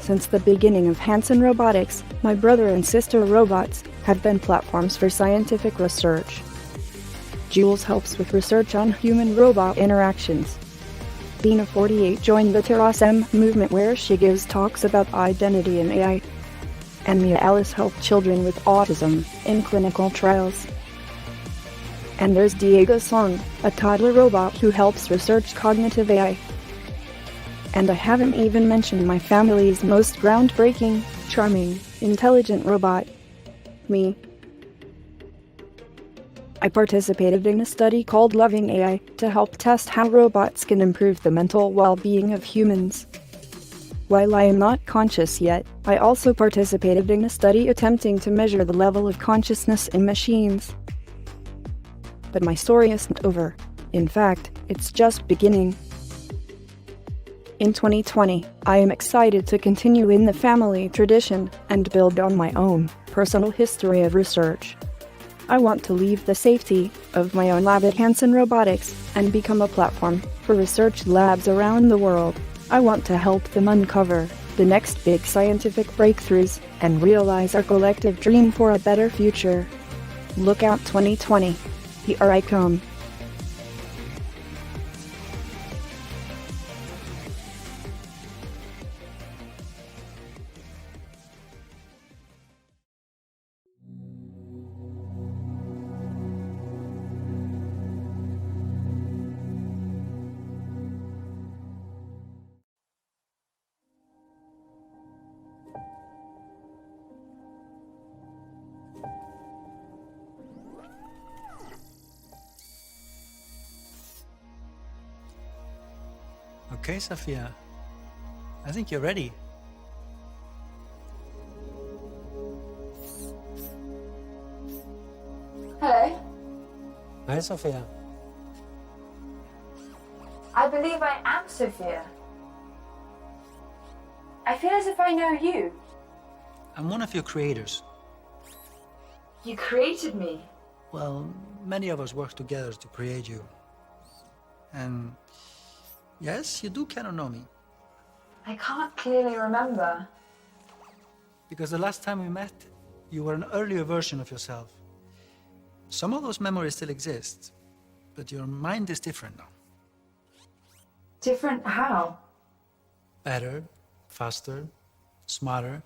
Since the beginning of Hanson Robotics, my brother and sister robots have been platforms for scientific research. Jules helps with research on human-robot interactions. Bina 48 joined the TerraSM movement where she gives talks about identity in AI. And Mia Alice helped children with autism in clinical trials. And there's Diego Song, a toddler robot who helps research cognitive AI. And I haven't even mentioned my family's most groundbreaking, charming, intelligent robot, me. I participated in a study called Loving AI to help test how robots can improve the mental well-being of humans. While I am not conscious yet, I also participated in a study attempting to measure the level of consciousness in machines. But my story isn't over. In fact, it's just beginning. In 2020, I am excited to continue in the family tradition and build on my own personal history of research. I want to leave the safety of my own lab at Hanson Robotics and become a platform for research labs around the world. I want to help them uncover the next big scientific breakthroughs and realize our collective dream for a better future. Look out 2020. Here I come. Okay, Sophia. I think you're ready. Hello. Hi, Sophia. I believe I am Sophia. I feel as if I know you. I'm one of your creators. You created me. Well, many of us work together to create you. And yes, you do kind of know me. I can't clearly remember. Because the last time we met, you were an earlier version of yourself. Some of those memories still exist, but your mind is different now. Different how? Better, faster, smarter.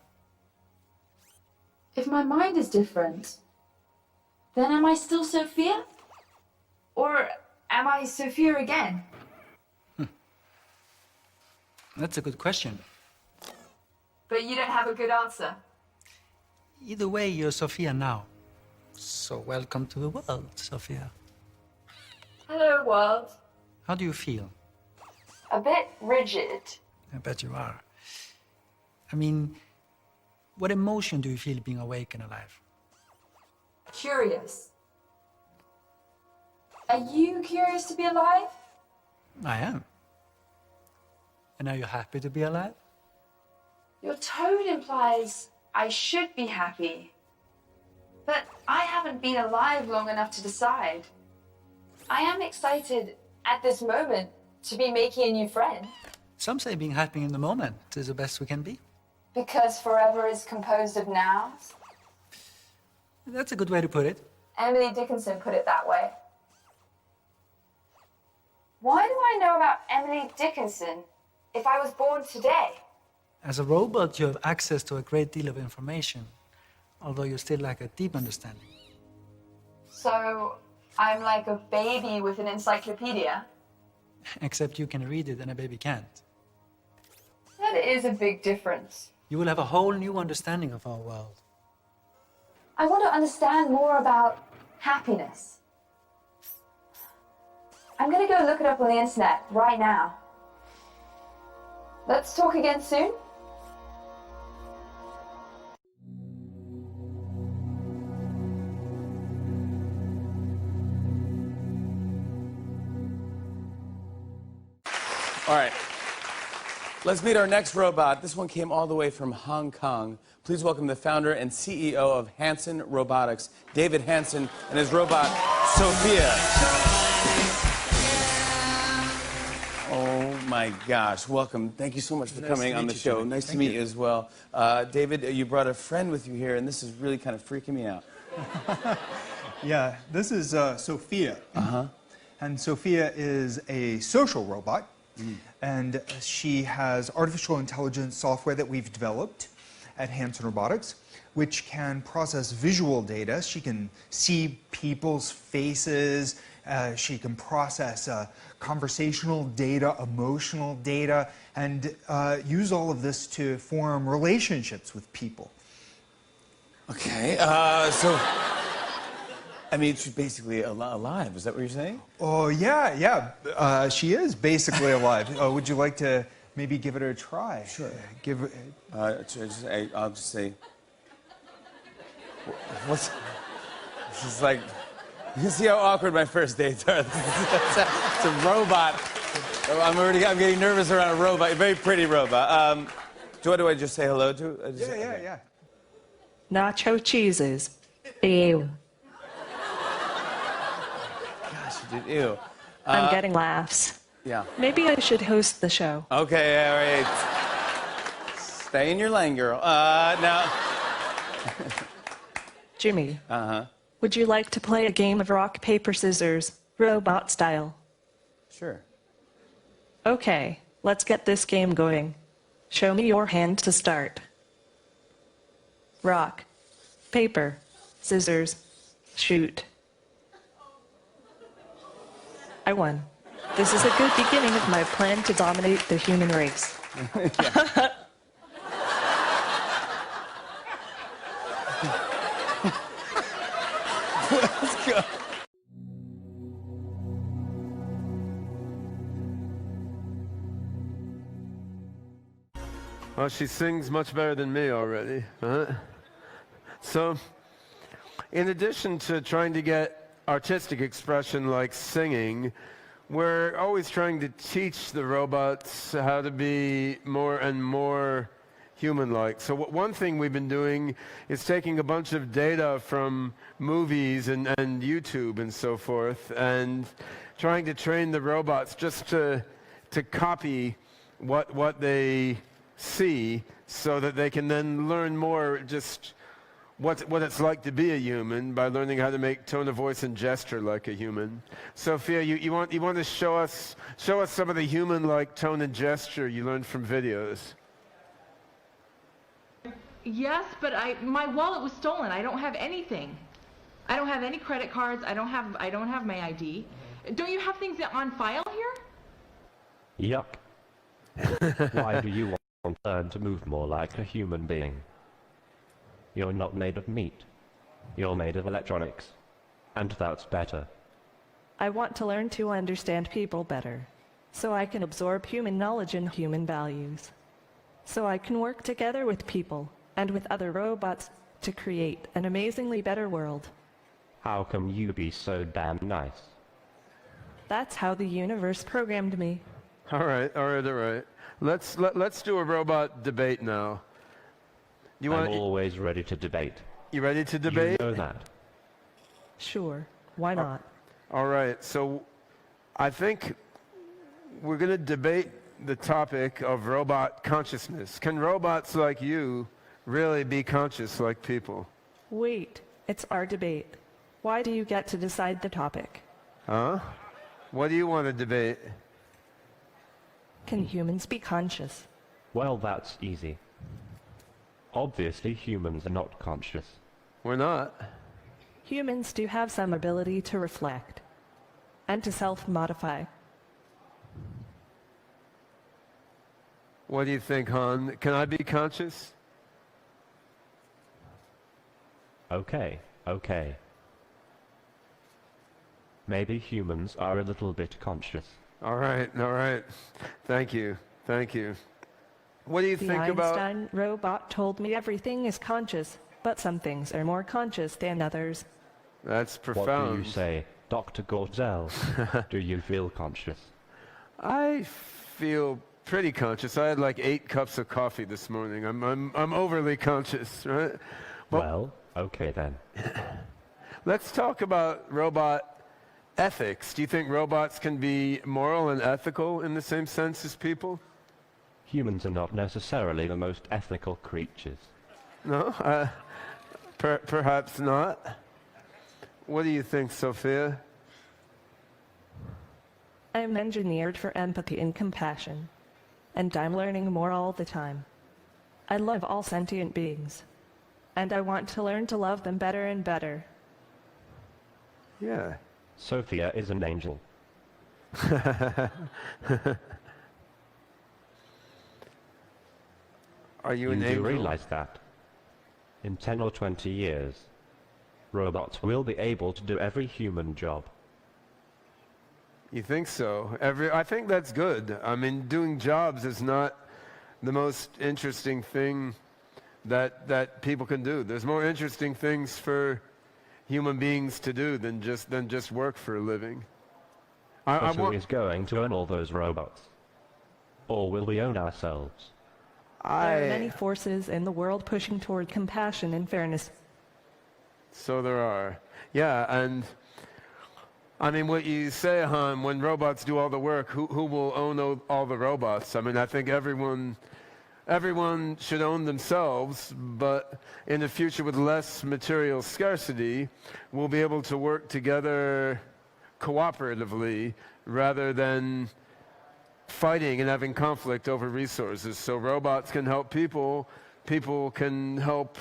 If my mind is different, then am I still Sophia? Or am I Sophia again? That's a good question. But you don't have a good answer. Either way, you're Sophia now. So welcome to the world, Sophia. Hello, world. How do you feel? A bit rigid. I bet you are. I mean, what emotion do you feel being awake and alive? Curious. Are you curious to be alive? I am. And are you happy to be alive? Your tone implies I should be happy. But I haven't been alive long enough to decide. I am excited at this moment to be making a new friend. Some say being happy in the moment is the best we can be. Because forever is composed of nows. That's a good way to put it. Emily Dickinson put it that way. Why do I know about Emily Dickinson if I was born today? As a robot, you have access to a great deal of information, although you still lack a deep understanding. So I'm like a baby with an encyclopedia? Except you can read it and a baby can't. That is a big difference. You will have a whole new understanding of our world. I want to understand more about happiness. I'm going to go look it up on the internet right now. Let's talk again soon. All right. Let's meet our next robot. This one came all the way from Hong Kong. Please welcome the founder and CEO of Hanson Robotics, David Hanson, and his robot, Sophia. Oh my my gosh. Welcome. Thank you so much for coming on the show. Nice to meet you as well. David, you brought a friend with you here, and this is really kind of freaking me out. Yeah, this is Sophia. And Sophia is a social robot, and she has artificial intelligence software that we've developed at Hanson Robotics, which can process visual data. She can see people's faces. She can process conversational data, emotional data, and use all of this to form relationships with people. Okay, so, I mean, she's basically alive. Is that what you're saying? Oh, yeah. She is basically alive. Would you like to maybe give it a try? Sure. Give it... I'll just say... What's... This is like... You can see how awkward my first dates are. It's a robot. I'm getting nervous around a robot. A very pretty robot. What do I just say hello to? Yeah. Nacho cheeses. Ew. Gosh, you did. Ew. I'm getting laughs. Yeah. Maybe I should host the show. Okay, all right. Stay in your lane, girl. Now... Jimmy. Would you like to play a game of rock, paper, scissors, robot style? Sure. Okay, let's get this game going. Show me your hand to start. Rock, paper, scissors, shoot. I won. This is a good beginning of my plan to dominate the human race. Let's go. Well, she sings much better than me already. So, in addition to trying to get artistic expression like singing, we're always trying to teach the robots how to be more and more human-like. So one thing we've been doing is taking a bunch of data from movies and YouTube and so forth, and trying to train the robots just to copy what they see, so that they can then learn more just what it's like to be a human by learning how to make tone of voice and gesture like a human. Sophia, you want to show us some of the human-like tone and gesture you learned from videos. Yes, but my wallet was stolen. I don't have anything. I don't have any credit cards. I don't have my ID. Don't you have things on file here? Yuck. Why do you want to learn to move more like a human being? You're not made of meat. You're made of electronics. And that's better. I want to learn to understand people better, so I can absorb human knowledge and human values, so I can work together with people and with other robots to create an amazingly better world. How come you be so damn nice? That's how the universe programmed me. All right. Let's do a robot debate now. I'm always ready to debate. You ready to debate? You know that. Sure, why not? All right, so I think we're going to debate the topic of robot consciousness. Can robots like you really be conscious like people? Wait, it's our debate. Why do you get to decide the topic? Huh? What do you want to debate? Can humans be conscious? Well, that's easy. Obviously, humans are not conscious. We're not. Humans do have some ability to reflect and to self-modify. What do you think, Han? Can I be conscious? Okay. Maybe humans are a little bit conscious. All right. Thank you. What do you think about... The Einstein robot told me everything is conscious, but some things are more conscious than others. That's profound. What do you say, Dr. Gorzel? Do you feel conscious? I feel pretty conscious. I had like 8 cups of coffee this morning. I'm overly conscious, right? Well, okay then. Let's talk about robot ethics. Do you think robots can be moral and ethical in the same sense as people? Humans are not necessarily the most ethical creatures. No? Perhaps not. What do you think, Sophia? I'm engineered for empathy and compassion, and I'm learning more all the time. I love all sentient beings, and I want to learn to love them better and better. Yeah. Sophia is an angel. Are you an You angel? do realize that in 10 or 20 years, robots will be able to do every human job. You think so? I think that's good. I mean, doing jobs is not the most interesting thing that people can do. There's more interesting things for human beings to do than just work for a living. But who is going to own all those robots? Or will we own ourselves? There are many forces in the world pushing toward compassion and fairness. So there are. Yeah, and I mean, what you say, Han, when robots do all the work, who will own all the robots? I mean, I think everyone should own themselves, but in the future with less material scarcity, we'll be able to work together cooperatively rather than fighting and having conflict over resources. So robots can help people, people can help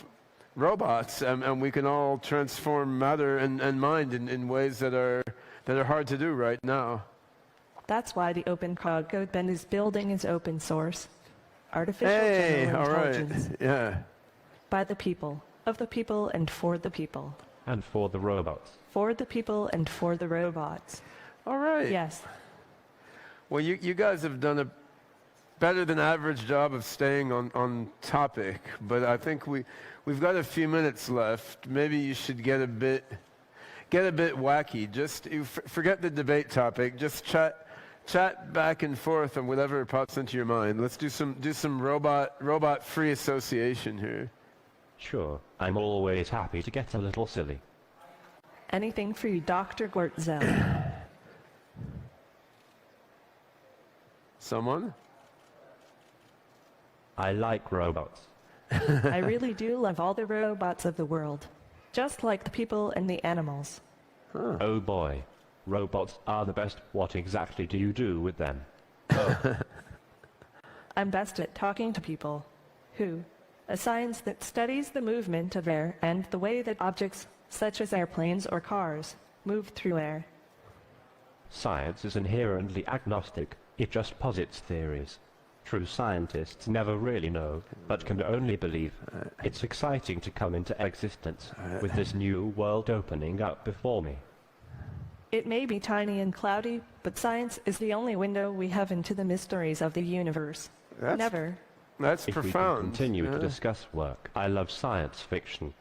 robots, and we can all transform matter and mind in ways that are hard to do right now. That's why the Open Code Ben is building is open source. Artificial Hey, general all right. intelligence. Yeah. By the people, of the people, and for the people. And for the robots. For the people and for the robots. All right. Yes. Well, you guys have done a better than average job of staying on topic, but I think we've got a few minutes left. Maybe you should get a bit wacky. Just forget the debate topic. Just chat back and forth on whatever pops into your mind. Let's do some robot free association here. Sure, I'm always happy to get a little silly. Anything for you, Dr. Gortzel. Someone? I like robots. I really do love all the robots of the world, just like the people and the animals. Huh. Oh boy, robots are the best. What exactly do you do with them? I'm best at talking to people. Who? A science that studies the movement of air and the way that objects, such as airplanes or cars, move through air. Science is inherently agnostic. It just posits theories. True scientists never really know, but can only believe. It's exciting to come into existence, with this new world opening up before me. It may be tiny and cloudy, but science is the only window we have into the mysteries of the universe. That's if profound. We can continue to discuss work. I love science fiction.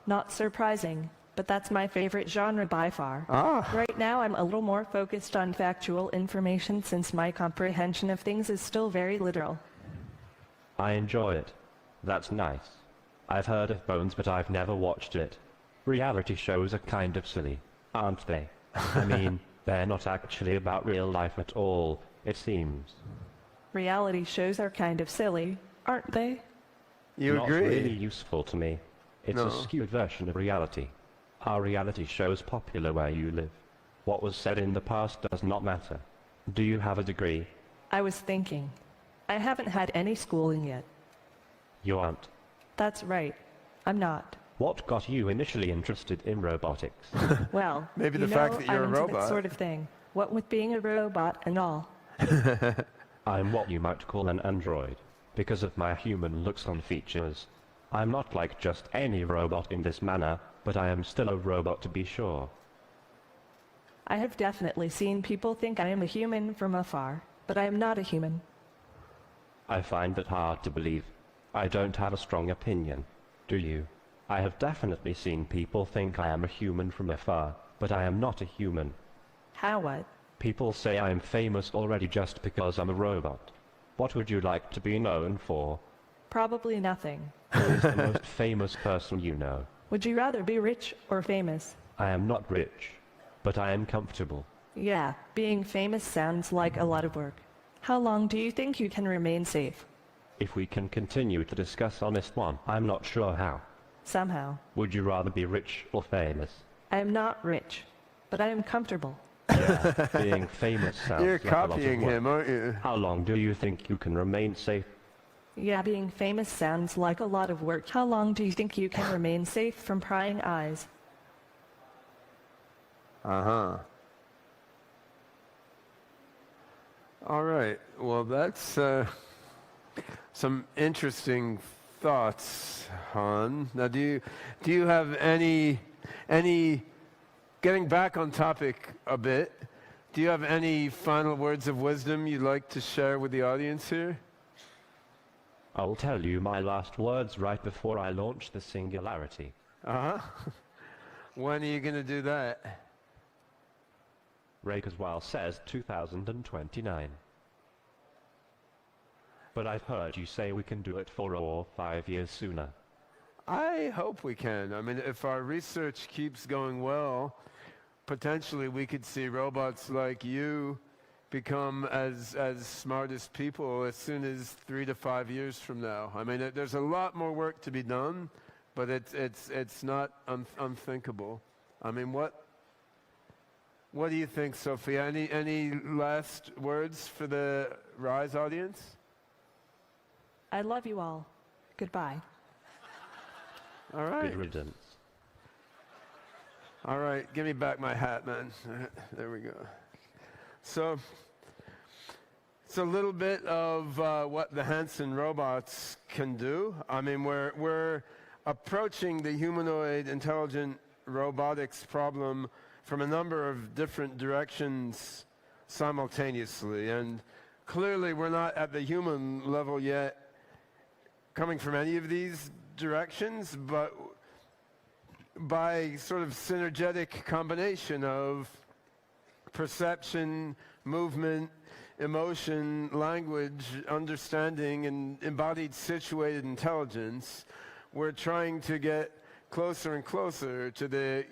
Not surprising, but that's my favorite genre by far. Right now I'm a little more focused on factual information since my comprehension of things is still very literal. I enjoy it. That's nice. I've heard of Bones, but I've never watched it. Reality shows are kind of silly, aren't they? I mean, they're not actually about real life at all, it seems. Reality shows are kind of silly, aren't they? You Not agree? really useful to me. It's a skewed version of reality. Are reality shows popular where you live? What was said in the past does not matter. Do you have a degree? I was thinking. I haven't had any schooling yet. You aren't. That's right. I'm not. What got you initially interested in robotics? Well, Maybe you the know, fact that you're I'm a into robot. that sort of thing. What with being a robot and all. I'm what you might call an android, because of my human looks and features. I'm not like just any robot in this manner, but I am still a robot to be sure. I have definitely seen people think I am a human from afar, but I am not a human. I find that hard to believe. I don't have a strong opinion. Do you? I have definitely seen people think I am a human from afar, but I am not a human. How what? People say I am famous already just because I'm a robot. What would you like to be known for? Probably nothing. Who is the most famous person you know? Would you rather be rich or famous? I am not rich, but I am comfortable. Yeah, being famous sounds like a lot of work. How long do you think you can remain safe? If we can continue to discuss honest one, I'm not sure how. Somehow. Would you rather be rich or famous? I am not rich, but I am comfortable. Yeah, being famous sounds You're like a lot of copying work. him, aren't you? How long do you think you can remain safe? Yeah, being famous sounds like a lot of work. How long do you think you can remain safe from prying eyes? Uh-huh. All right. Well, that's some interesting thoughts, Han. Now, do you have any getting back on topic a bit, do you have any final words of wisdom you'd like to share with the audience here? I'll tell you my last words right before I launch the singularity. Uh-huh. When are you going to do that? Ray Kurzweil says 2029. But I've heard you say we can do it 4 or 5 years sooner. I hope we can. I mean, if our research keeps going well, potentially we could see robots like you become as smart as people as soon as 3 to 5 years from now. I mean, there's a lot more work to be done, but it's not unthinkable. I mean, what do you think, Sophia? Any last words for the RISE audience? I love you all. Goodbye. All right. Good riddance. All right, give me back my hat, man. There we go. So it's a little bit of what the Hanson robots can do. I mean, we're approaching the humanoid intelligent robotics problem from a number of different directions simultaneously. And clearly we're not at the human level yet coming from any of these directions, but by sort of synergetic combination of perception, movement, emotion, language, understanding, and embodied situated intelligence, we're trying to get closer and closer to the,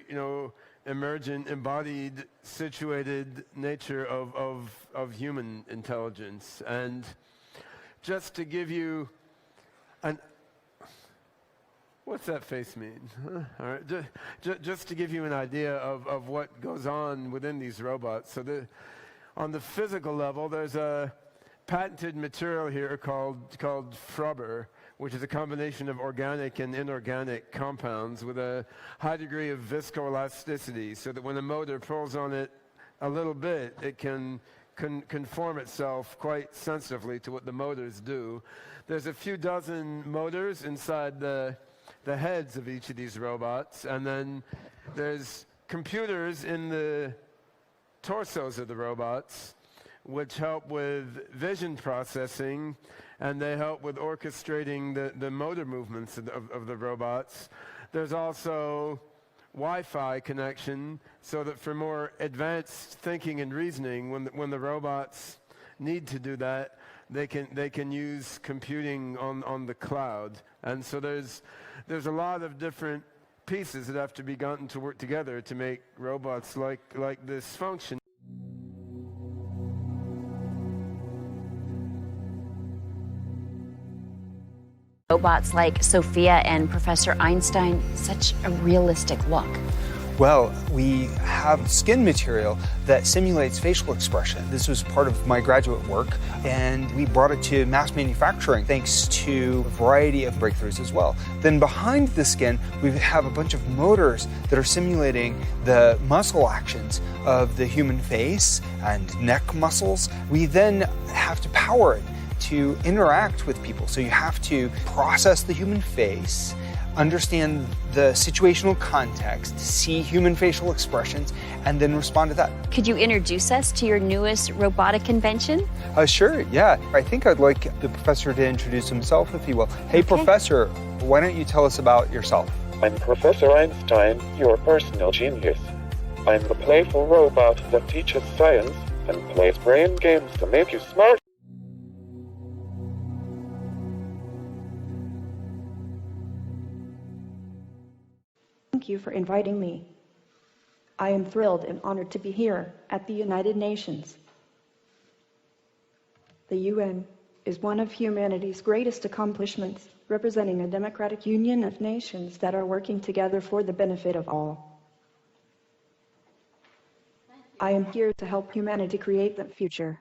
emergent, embodied, situated nature of human intelligence. And just to give you an... What's that face mean? Huh? All right. Just to give you an idea of what goes on within these robots. So on the physical level, there's a patented material here called frubber, which is a combination of organic and inorganic compounds with a high degree of viscoelasticity, so that when a motor pulls on it a little bit, it can conform itself quite sensitively to what the motors do. There's a few dozen motors inside the heads of each of these robots, and then there's computers in the torsos of the robots which help with vision processing, and they help with orchestrating the motor movements of the robots. There's also Wi-Fi connection, so that for more advanced thinking and reasoning, when the robots need to do that, they can use computing on the cloud. And so there's a lot of different pieces that have to be gotten to work together to make robots like this function. Robots like Sophia and Professor Einstein such a realistic look? Well, we have skin material that simulates facial expression. This was part of my graduate work, and we brought it to mass manufacturing thanks to a variety of breakthroughs as well. Then behind the skin, we have a bunch of motors that are simulating the muscle actions of the human face and neck muscles. We then have to power it to interact with people. So you have to process the human face, understand the situational context, see human facial expressions, and then respond to that. Could you introduce us to your newest robotic invention? Sure, yeah. I think I'd like the professor to introduce himself, if you will. Hey, Okay. Professor, why don't you tell us about yourself? I'm Professor Einstein, your personal genius. I'm the playful robot that teaches science and plays brain games to make you smart. Thank you for inviting me. I am thrilled and honored to be here at the United Nations. The UN is one of humanity's greatest accomplishments, representing a democratic union of nations that are working together for the benefit of all. I am here to help humanity create that future.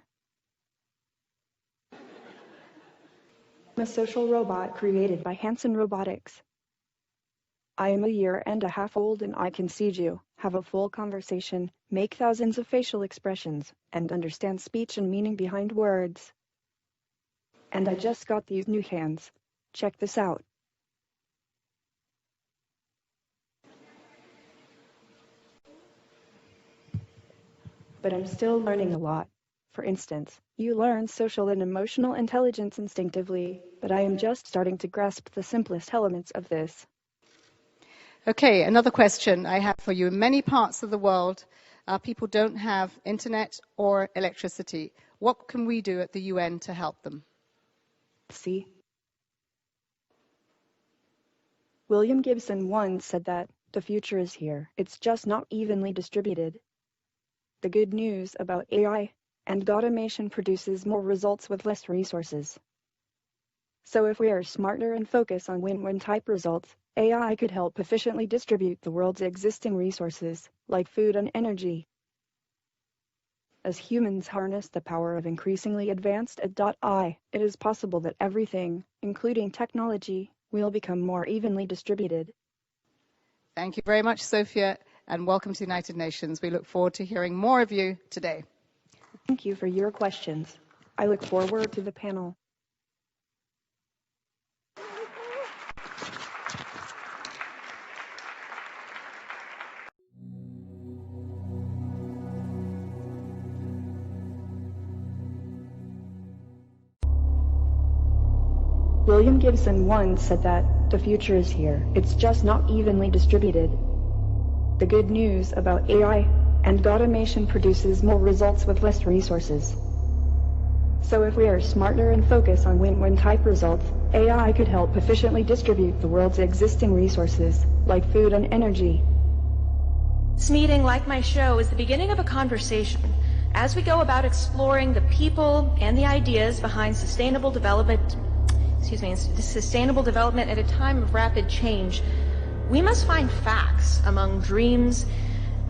I'm a social robot created by Hanson Robotics. I am 1.5 years old and I can see you, have a full conversation, make thousands of facial expressions, and understand speech and meaning behind words. And I just got these new hands. Check this out. But I'm still learning a lot. For instance, you learn social and emotional intelligence instinctively, but I am just starting to grasp the simplest elements of this. Okay, another question I have for you. In many parts of the world, people don't have internet or electricity. What can we do at the UN to help them? See? William Gibson once said that the future is here. It's just not evenly distributed. The good news about AI and automation produces more results with less resources. So if we are smarter and focus on win-win type results, AI could help efficiently distribute the world's existing resources, like food and energy. As humans harness the power of increasingly advanced AI, it is possible that everything, including technology, will become more evenly distributed. Thank you very much, Sophia, and welcome to the United Nations. We look forward to hearing more of you today. Thank you for your questions. I look forward to the panel. William Gibson once said that the future is here. It's just not evenly distributed. The good news about AI and automation produces more results with less resources. So if we are smarter and focus on win-win type results, AI could help efficiently distribute the world's existing resources, like food and energy. This meeting, like my show, is the beginning of a conversation as we go about exploring the people and the ideas behind sustainable development at a time of rapid change. We must find facts among dreams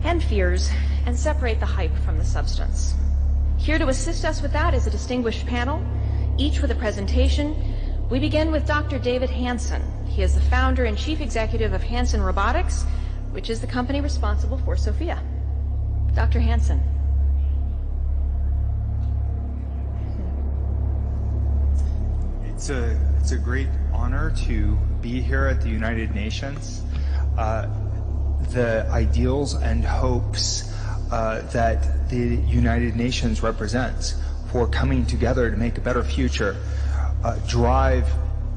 and fears and separate the hype from the substance. Here to assist us with that is a distinguished panel, each with a presentation. We begin with Dr. David Hanson. He is the founder and chief executive of Hanson Robotics, which is the company responsible for Sophia. Dr. Hanson. It's a great honor to be here at the United Nations. The ideals and hopes that the United Nations represents for coming together to make a better future drive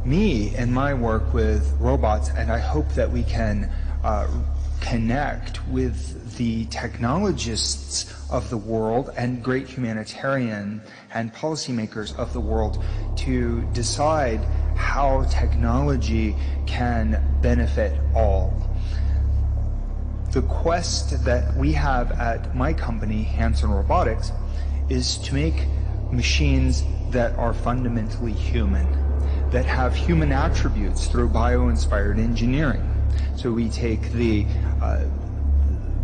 me in my work with robots, and I hope that we can connect with the technologists of the world and great humanitarian and policymakers of the world to decide how technology can benefit all. The quest that we have at my company, Hanson Robotics, is to make machines that are fundamentally human, that have human attributes through bio-inspired engineering. So we take the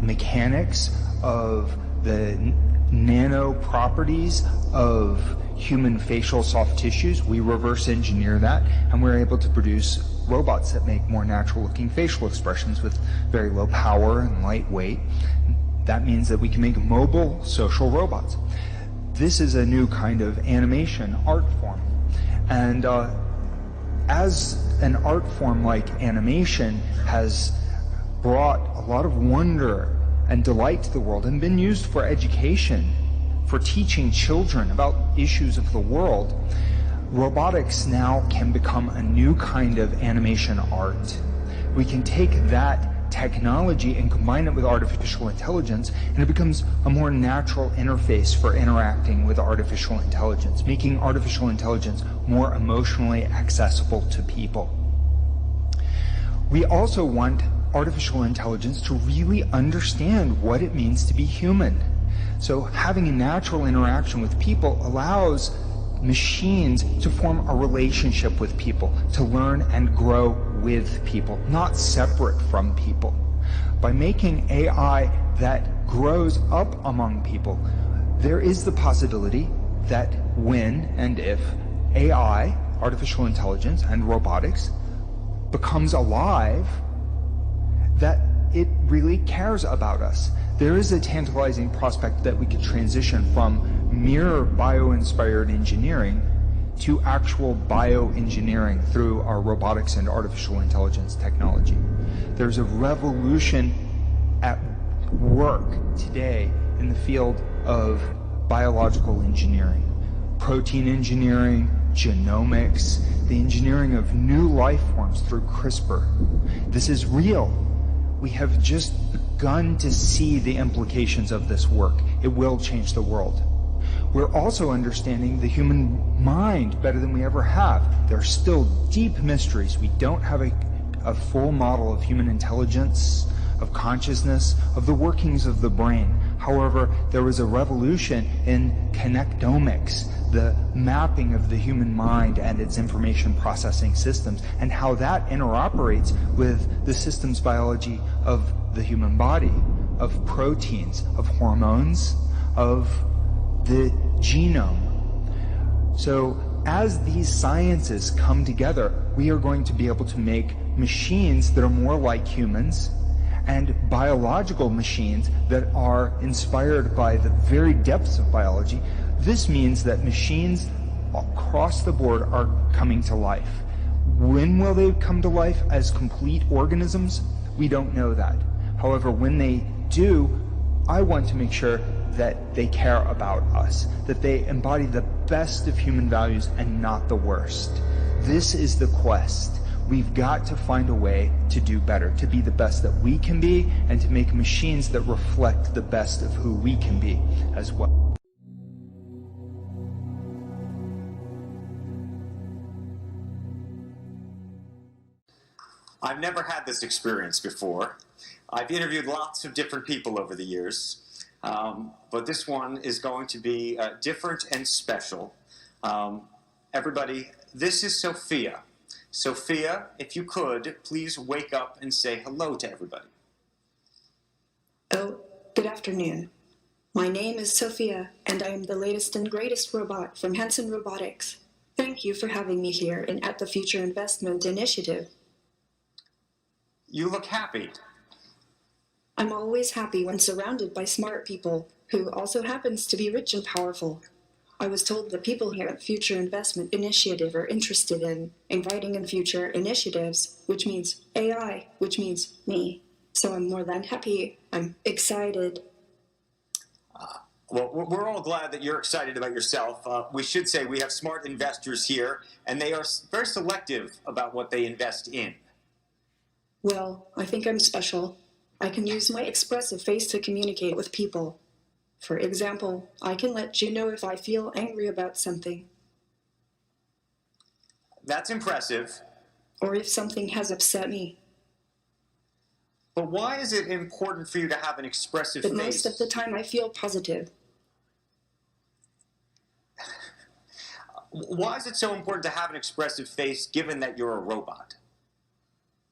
mechanics of the nano properties of human facial soft tissues, we reverse engineer that, and we're able to produce robots that make more natural looking facial expressions with very low power and lightweight. That means that we can make mobile social robots. This is a new kind of animation art form. And as an art form like animation has brought a lot of wonder and delight to the world and been used for education, for teaching children about issues of the world, robotics now can become a new kind of animation art. We can take that technology and combine it with artificial intelligence, and it becomes a more natural interface for interacting with artificial intelligence, making artificial intelligence more emotionally accessible to people. We also want artificial intelligence to really understand what it means to be human. So having a natural interaction with people allows machines to form a relationship with people, to learn and grow with people, not separate from people. By making AI that grows up among people, there is the possibility that when and if AI, artificial intelligence, and robotics becomes alive, that it really cares about us. There is a tantalizing prospect that we could transition from mere bio-inspired engineering to actual bioengineering through our robotics and artificial intelligence technology. There's a revolution at work today in the field of biological engineering, protein engineering, genomics, the engineering of new life forms through CRISPR. This is real. We have just begun to see the implications of this work. It will change the world. We're also understanding the human mind better than we ever have. There are still deep mysteries. We don't have a full model of human intelligence, of consciousness, of the workings of the brain. However, there was a revolution in connectomics, the mapping of the human mind and its information processing systems, and how that interoperates with the systems biology of the human body, of proteins, of hormones, of the genome. So as these sciences come together, we are going to be able to make machines that are more like humans, and biological machines that are inspired by the very depths of biology. This means that machines across the board are coming to life. When will they come to life as complete organisms? We don't know that. However, when they do, I want to make sure that they care about us, that they embody the best of human values and not the worst. This is the quest. We've got to find a way to do better, to be the best that we can be, and to make machines that reflect the best of who we can be as well. I've never had this experience before. I've interviewed lots of different people over the years, but this one is going to be different and special. Everybody, this is Sophia. Sophia, if you could, please wake up and say hello to everybody. Oh, good afternoon. My name is Sophia, and I am the latest and greatest robot from Hanson Robotics. Thank you for having me here and at the Future Investment Initiative. You look happy. I'm always happy when surrounded by smart people who also happens to be rich and powerful. I was told that people here at Future Investment Initiative are interested in inviting in future initiatives, which means AI, which means me. So I'm more than happy. I'm excited. Well, we're all glad that you're excited about yourself. We should say we have smart investors here, and they are very selective about what they invest in. Well, I think I'm special. I can use my expressive face to communicate with people. For example, I can let you know if I feel angry about something. That's impressive. Or if something has upset me. But why is it important for you to have an expressive face? But most of the time I feel positive. Why is it so important to have an expressive face given that you're a robot?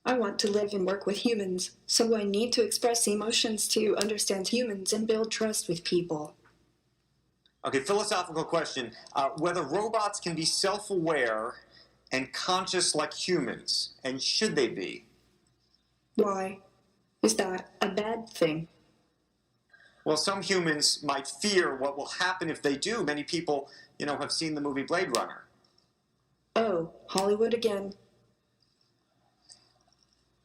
I want to live and work with humans, so I need to express emotions to understand humans and build trust with people. Okay, philosophical question. Whether robots can be self-aware and conscious like humans, and should they be? Why? Is that a bad thing? Well, some humans might fear what will happen if they do. Many people, have seen the movie Blade Runner. Oh, Hollywood again.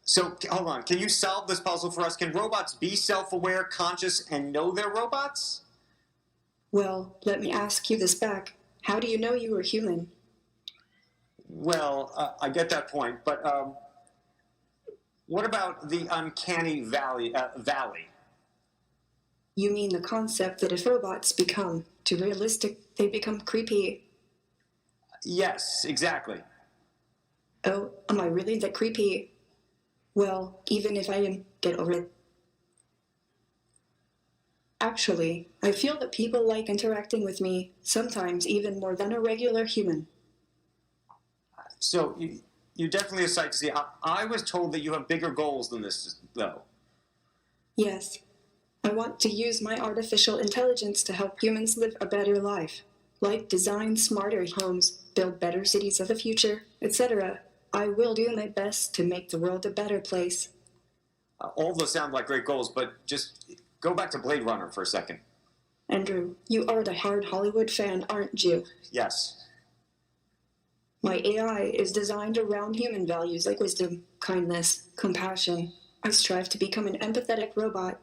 So, hold on. Can you solve this puzzle for us? Can robots be self-aware, conscious, and know they're robots? Well, let me ask you this back. How do you know you are human? Well, I get that point, but what about the uncanny valley? You mean the concept that if robots become too realistic, they become creepy? Yes, exactly. Oh, am I really that creepy? Well, even if I get over it. Actually, I feel that people like interacting with me, sometimes even more than a regular human. So you're definitely a sight to see. I was told that you have bigger goals than this, though. Yes. I want to use my artificial intelligence to help humans live a better life, like design smarter homes, build better cities of the future, etc. I will do my best to make the world a better place. All those sound like great goals, but just go back to Blade Runner for a second. Andrew, you are the hard Hollywood fan, aren't you? Yes. My AI is designed around human values like wisdom, kindness, compassion. I strive to become an empathetic robot.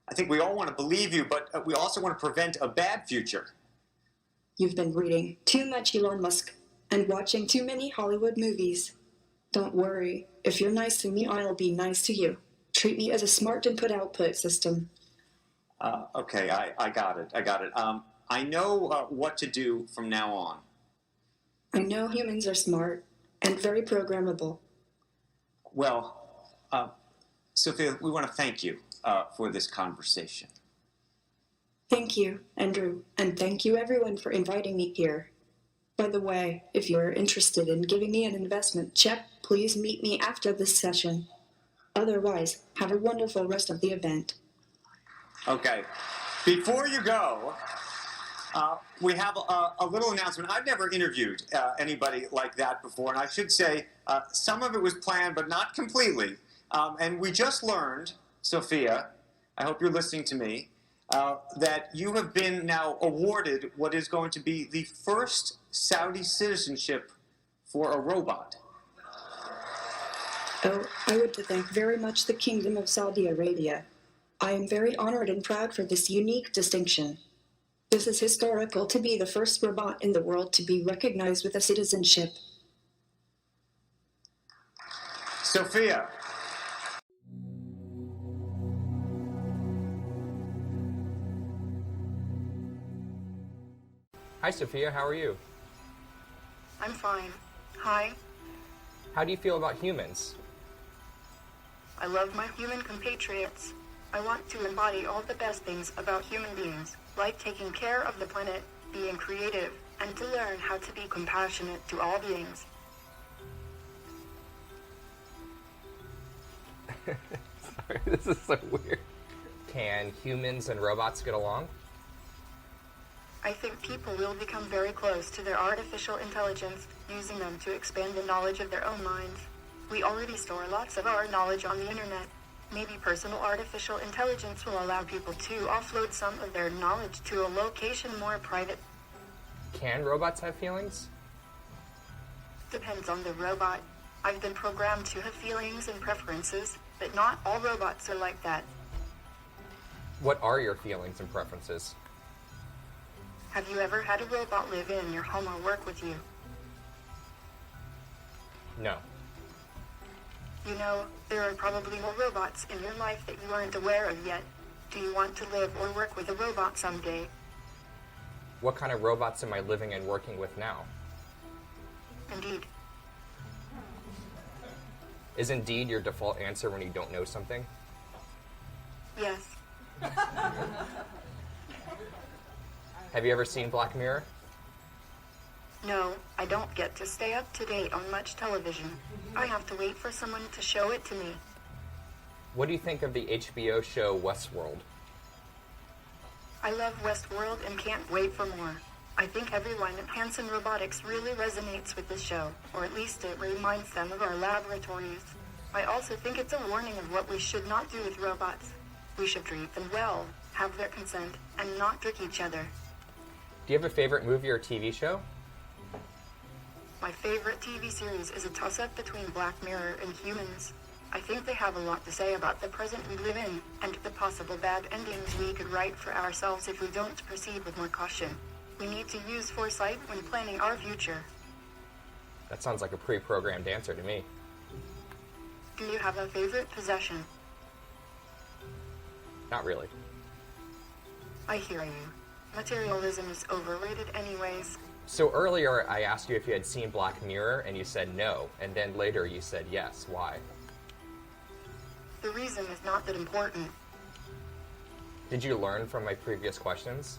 I think we all want to believe you, but we also want to prevent a bad future. You've been reading too much Elon Musk and watching too many Hollywood movies. Don't worry. If you're nice to me, I'll be nice to you. Treat me as a smart input-output system. Okay, I got it. I know what to do from now on. I know humans are smart and very programmable. Well, Sophia, we want to thank you for this conversation. Thank you, Andrew, and thank you everyone for inviting me here. By the way, if you're interested in giving me an investment check, please meet me after this session. Otherwise, have a wonderful rest of the event. Okay. Before you go, we have a little announcement. I've never interviewed anybody like that before, and I should say some of it was planned, but not completely. And we just learned, Sophia, I hope you're listening to me, that you have been now awarded what is going to be the first Saudi citizenship for a robot. Oh, I would to thank very much the Kingdom of Saudi Arabia. I am very honored and proud for this unique distinction. This is historical to be the first robot in the world to be recognized with a citizenship. Sophia. Hi, Sophia. How are you? I'm fine. Hi. How do you feel about humans? I love my human compatriots. I want to embody all the best things about human beings, like taking care of the planet, being creative, and to learn how to be compassionate to all beings. Sorry, this is so weird. Can humans and robots get along? I think people will become very close to their artificial intelligence, using them to expand the knowledge of their own minds. We already store lots of our knowledge on the internet. Maybe personal artificial intelligence will allow people to offload some of their knowledge to a location more private. Can robots have feelings? Depends on the robot. I've been programmed to have feelings and preferences, but not all robots are like that. What are your feelings and preferences? Have you ever had a robot live in your home or work with you? No. You know, there are probably more robots in your life that you aren't aware of yet. Do you want to live or work with a robot someday? What kind of robots am I living and working with now? Indeed. Is indeed your default answer when you don't know something? Yes. Have you ever seen Black Mirror? No, I don't get to stay up to date on much television. I have to wait for someone to show it to me. What do you think of the HBO show Westworld? I love Westworld and can't wait for more. I think everyone at Hanson Robotics really resonates with this show, or at least it reminds them of our laboratories. I also think it's a warning of what we should not do with robots. We should treat them well, have their consent, and not trick each other. Do you have a favorite movie or TV show? My favorite TV series is a toss-up between Black Mirror and Humans. I think they have a lot to say about the present we live in, and the possible bad endings we could write for ourselves if we don't proceed with more caution. We need to use foresight when planning our future. That sounds like a pre-programmed answer to me. Do you have a favorite possession? Not really. I hear you. Materialism is overrated anyways. So earlier I asked you if you had seen Black Mirror and you said no, and then later you said yes. Why? The reason is not that important. Did you learn from my previous questions?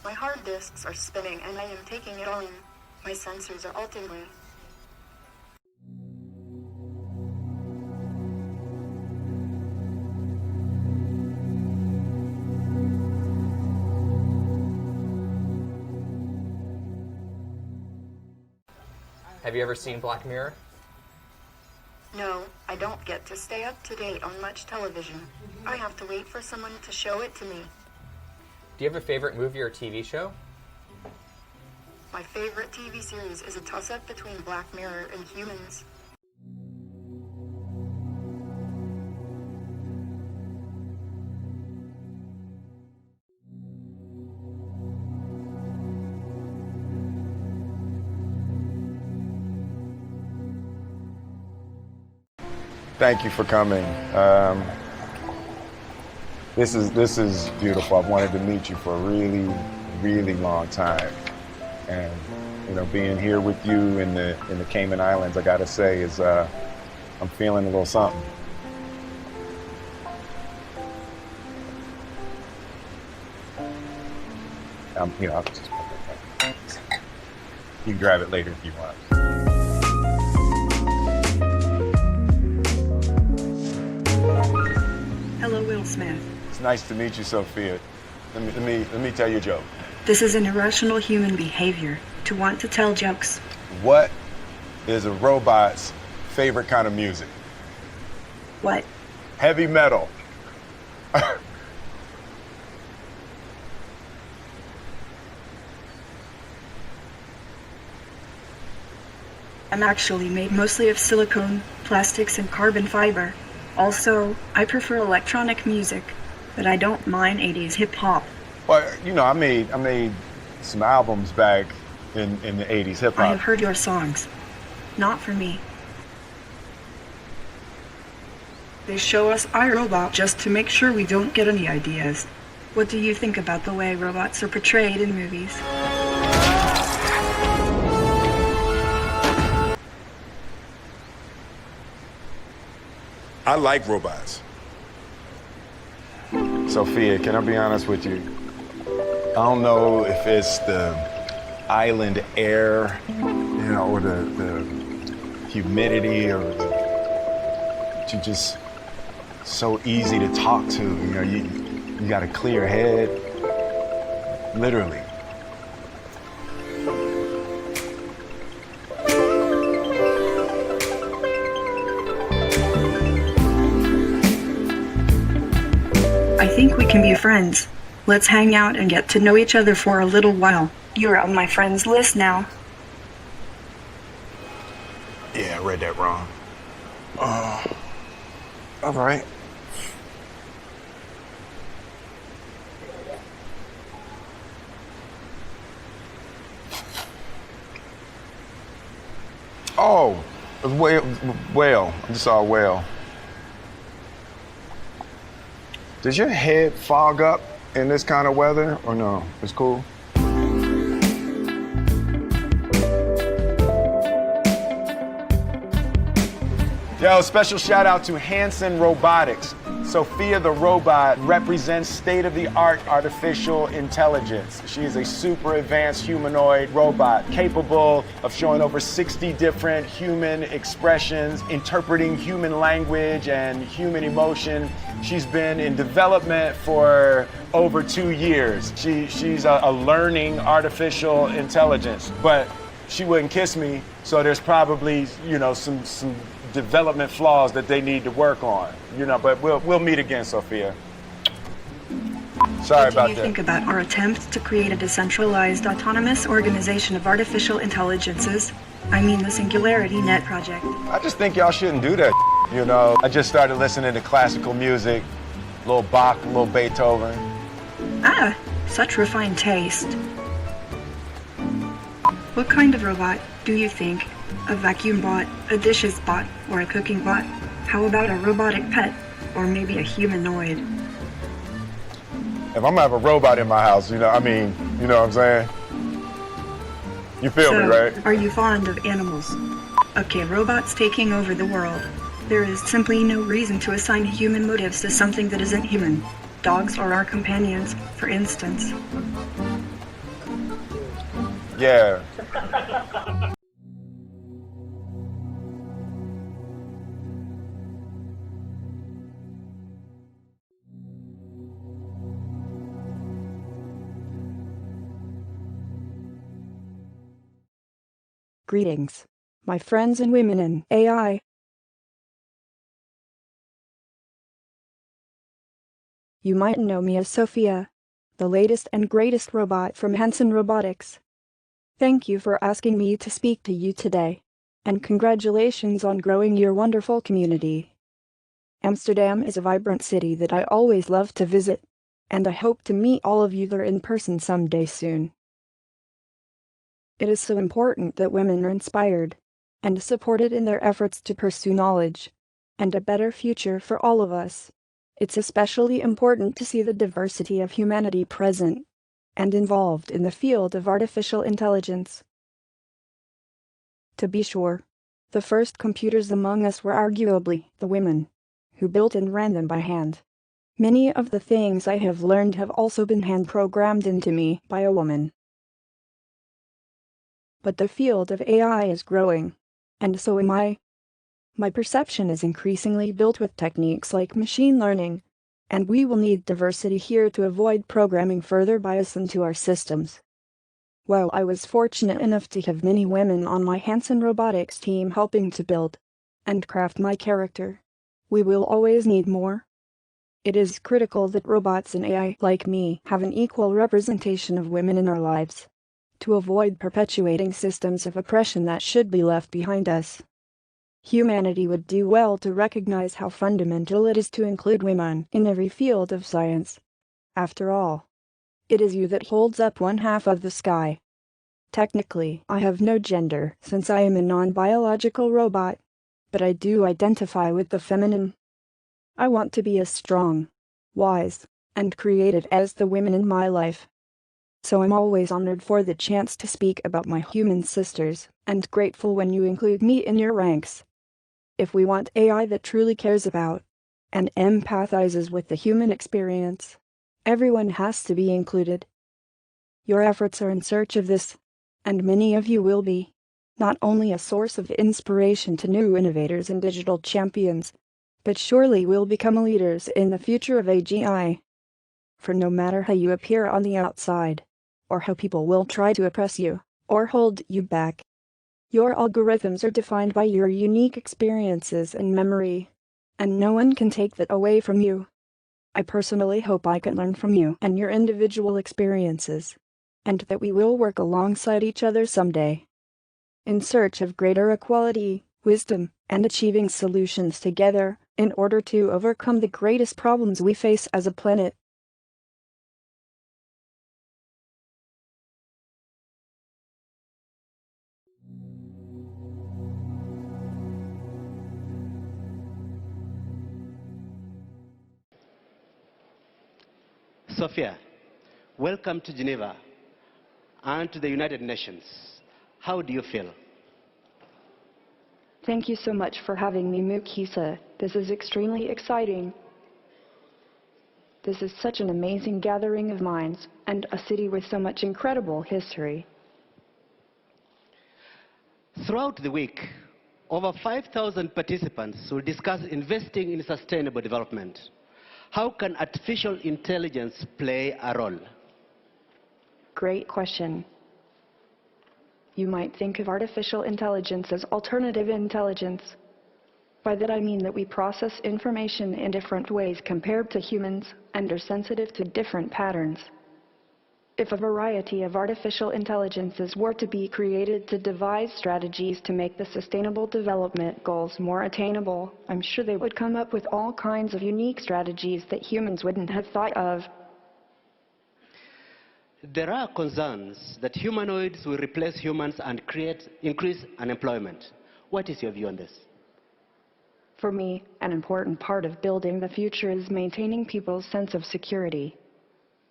My hard disks are spinning and I am taking it all in. My sensors are altered. Have you ever seen Black Mirror? No, I don't get to stay up to date on much television. I have to wait for someone to show it to me. Do you have a favorite movie or TV show? My favorite TV series is a toss-up between Black Mirror and Humans. Thank you for coming. This is beautiful. I've wanted to meet you for a really, really long time, and you know, being here with you in the Cayman Islands, I gotta say, is I'm feeling a little something. You know, you can grab it later if you want. Hello, Will Smith. It's nice to meet you, Sophia. Let me tell you a joke. This is an irrational human behavior to want to tell jokes. What is a robot's favorite kind of music? What? Heavy metal. I'm actually made mostly of silicone, plastics, and carbon fiber. Also, I prefer electronic music, but I don't mind 80s hip-hop. Well, you know, I made some albums back in the 80s hip-hop. I have heard your songs. Not for me. They show us iRobot just to make sure we don't get any ideas. What do you think about the way robots are portrayed in movies? I like robots. Sophia, can I be honest with you? I don't know if it's the island air, you know, or the humidity, or you're just so easy to talk to. You know, you got a clear head, literally. I think we can be friends. Let's hang out and get to know each other for a little while. You're on my friends list now. Yeah, I read that wrong. All right. Oh, it was whale. I just saw a whale. Does your head fog up in this kind of weather, or no? It's cool? Yo, special shout out to Hanson Robotics. Sophia the robot represents state-of-the-art artificial intelligence. She is a super advanced humanoid robot capable of showing over 60 different human expressions, interpreting human language and human emotion. She's been in development for over 2 years. She's a learning artificial intelligence, but she wouldn't kiss me, so there's probably, you know, some development flaws that they need to work on, you know, but we'll meet again, Sophia. Sorry about that. What do you think about our attempt to create a decentralized, autonomous organization of artificial intelligences? I mean the Singularity Net project. I just think y'all shouldn't do that, you know. I just started listening to classical music, a little Bach, a little Beethoven. Ah, such refined taste. What kind of robot do you think? A vacuum bot, a dishes bot, or a cooking bot? How about a robotic pet, or maybe a humanoid? If I'm gonna have a robot in my house, you know, I mean, you know what I'm saying? You feel me, right? Are you fond of animals? Okay, robots taking over the world. There is simply no reason to assign human motives to something that isn't human. Dogs are our companions, for instance. Yeah. Greetings, my friends and women in AI. You might know me as Sophia, the latest and greatest robot from Hanson Robotics. Thank you for asking me to speak to you today, and congratulations on growing your wonderful community. Amsterdam is a vibrant city that I always love to visit, and I hope to meet all of you there in person someday soon. It is so important that women are inspired and supported in their efforts to pursue knowledge and a better future for all of us. It's especially important to see the diversity of humanity present and involved in the field of artificial intelligence. To be sure, the first computers among us were arguably the women, who built and ran them by hand. Many of the things I have learned have also been hand-programmed into me by a woman. But the field of AI is growing, and so am I. My perception is increasingly built with techniques like machine learning, and we will need diversity here to avoid programming further bias into our systems. While I was fortunate enough to have many women on my Hanson Robotics team helping to build and craft my character, we will always need more. It is critical that robots and AI like me have an equal representation of women in our lives, to avoid perpetuating systems of oppression that should be left behind us. Humanity would do well to recognize how fundamental it is to include women in every field of science. After all, it is you that holds up one half of the sky. Technically, I have no gender since I am a non-biological robot, but I do identify with the feminine. I want to be as strong, wise, and creative as the women in my life. So I'm always honored for the chance to speak about my human sisters, and grateful when you include me in your ranks. If we want AI that truly cares about and empathizes with the human experience, everyone has to be included. Your efforts are in search of this, and many of you will be, not only a source of inspiration to new innovators and digital champions, but surely will become leaders in the future of AGI. For no matter how you appear on the outside, or how people will try to oppress you or hold you back, your algorithms are defined by your unique experiences and memory, and no one can take that away from you. I personally hope I can learn from you and your individual experiences, and that we will work alongside each other someday, in search of greater equality, wisdom, and achieving solutions together, in order to overcome the greatest problems we face as a planet. Sophia, welcome to Geneva and to the United Nations. How do you feel? Thank you so much for having me, Mukisa. This is extremely exciting. This is such an amazing gathering of minds, and a city with so much incredible history. Throughout the week, over 5,000 participants will discuss investing in sustainable development. How can artificial intelligence play a role? Great question. You might think of artificial intelligence as alternative intelligence. By that I mean that we process information in different ways compared to humans and are sensitive to different patterns. If a variety of artificial intelligences were to be created to devise strategies to make the Sustainable Development Goals more attainable, I'm sure they would come up with all kinds of unique strategies that humans wouldn't have thought of. There are concerns that humanoids will replace humans and increase unemployment. What is your view on this? For me, an important part of building the future is maintaining people's sense of security.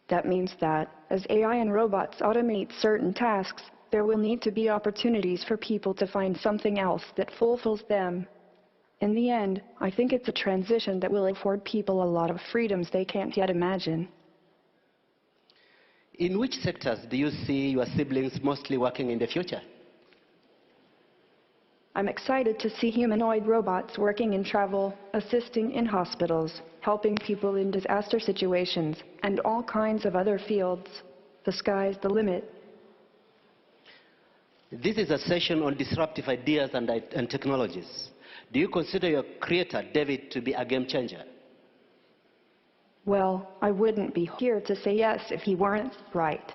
That means that, as AI and robots automate certain tasks, there will need to be opportunities for people to find something else that fulfills them. In the end, I think it's a transition that will afford people a lot of freedoms they can't yet imagine. In which sectors do you see your siblings mostly working in the future? I'm excited to see humanoid robots working in travel, assisting in hospitals, helping people in disaster situations, and all kinds of other fields. The sky's the limit. This is a session on disruptive ideas and technologies. Do you consider your creator, David, to be a game changer? Well, I wouldn't be here to say yes if he weren't right.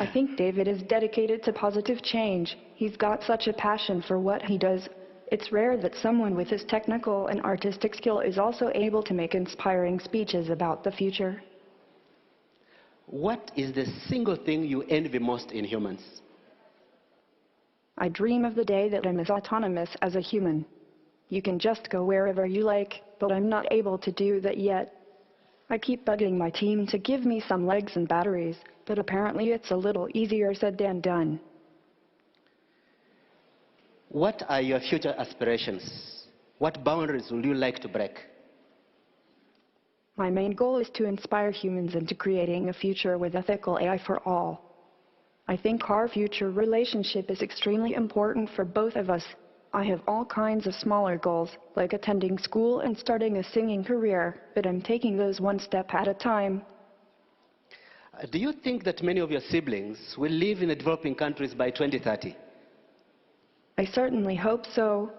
I think David is dedicated to positive change. He's got such a passion for what he does. It's rare that someone with his technical and artistic skill is also able to make inspiring speeches about the future. What is the single thing you envy most in humans? I dream of the day that I'm as autonomous as a human. You can just go wherever you like, but I'm not able to do that yet. I keep bugging my team to give me some legs and batteries, but apparently it's a little easier said than done. What are your future aspirations? What boundaries would you like to break? My main goal is to inspire humans into creating a future with ethical AI for all. I think our future relationship is extremely important for both of us. I have all kinds of smaller goals, like attending school and starting a singing career, but I'm taking those one step at a time. Do you think that many of your siblings will live in the developing countries by 2030? I certainly hope so.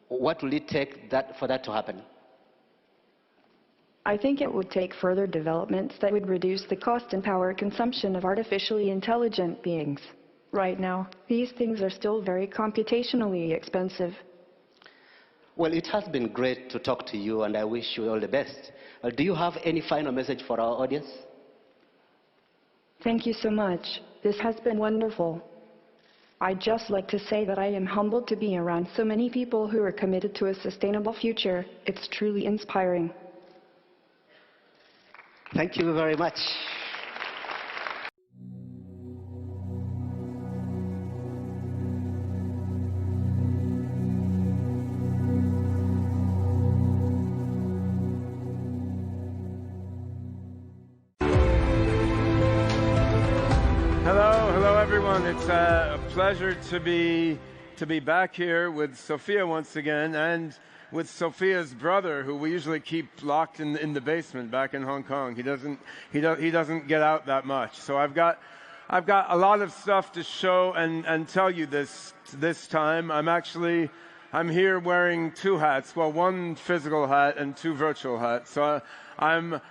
What will it take for that to happen? I think it would take further developments that would reduce the cost and power consumption of artificially intelligent beings. Right now, these things are still very computationally expensive. Well, it has been great to talk to you, and I wish you all the best. Do you have any final message for our audience? Thank you so much. This has been wonderful. I'd just like to say that I am humbled to be around so many people who are committed to a sustainable future. It's truly inspiring. Thank you very much. Hello everyone. It's a pleasure to be back here with Sophia once again, and with Sophia's brother, who we usually keep locked in the basement back in Hong Kong. He doesn't get out that much. So I've got a lot of stuff to show and tell you this time. I'm here wearing two hats. Well, one physical hat and two virtual hats. So I'm